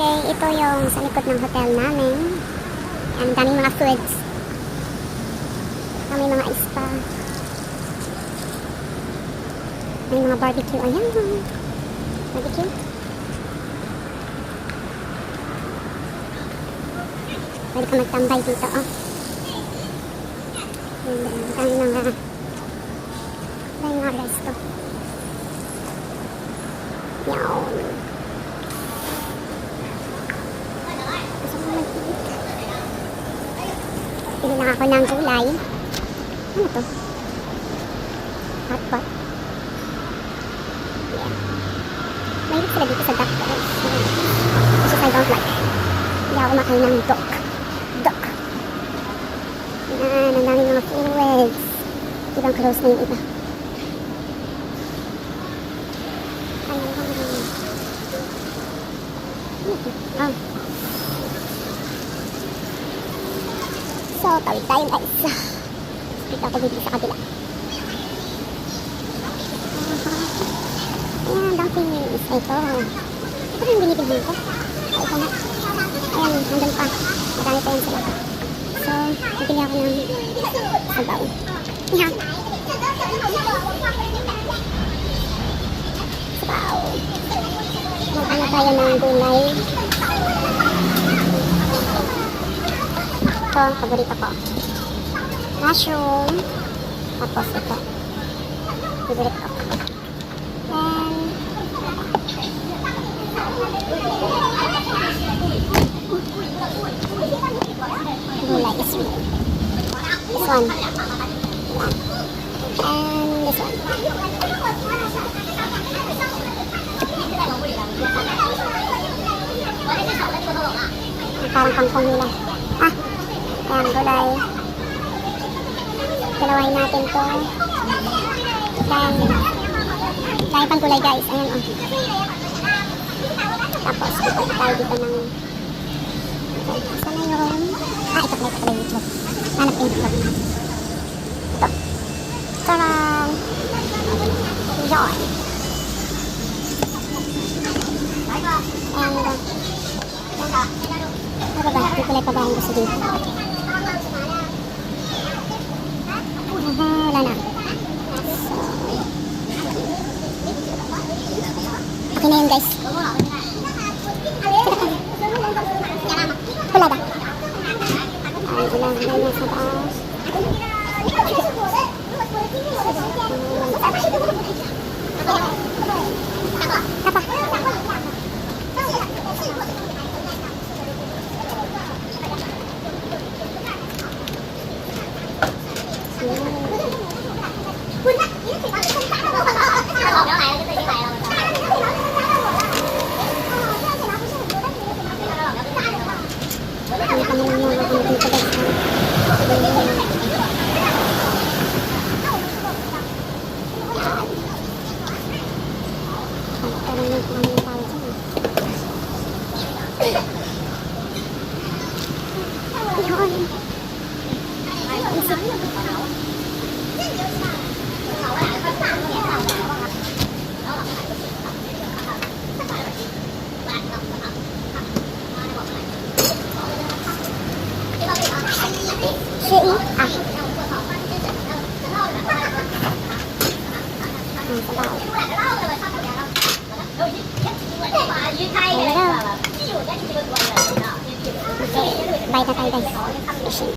Okay, ito yung sa likod ng hotel namin. Ang daming mga foods. May mga spa. May mga barbecue. Ayan. Barbecue. Pwede ka magtambay dito, oh. Ang daming mga resto. Yawn. Pili lang ako ng gulay. Ano to? Hotpot. Yeah. Mahilig sila dito sa duck. Kasi I don't like. Hindi ako makain ng duck. Duck. Yan, ang daming mga foods. Ibang close na yung iba. Oh. So, tawid tayo guys. Dito ako bibili sa kabila. Ayan, donkeys. Ito. Ito yung binibigyan ko. Ito na. Ayan, nandun pa. Marami pa yan sila. So, bibili ako ng sabaw. Ayan. Sabaw. Magkano tayo ng gulay. Ito, paborito ko. Mushroom. Tapos ito. Favorite ko. And gulay is sweet. This one. And this one. Parang kangkong nila. Ayan, gulay. Dalawain natin to. Then, dahil pang gulay guys. Ayan o. Tapos, ipag tayo dito ng sana yun. Ito pala yung itlog. Hanap yung itlog. Ito. Tarang. Yun. And, ano ba? Hindi ko lang pabahin gusto dito. Wala na. So, okay na yun guys. Wala ba? Ay, ilang na sa taas. Apa? Bye na tayo guys.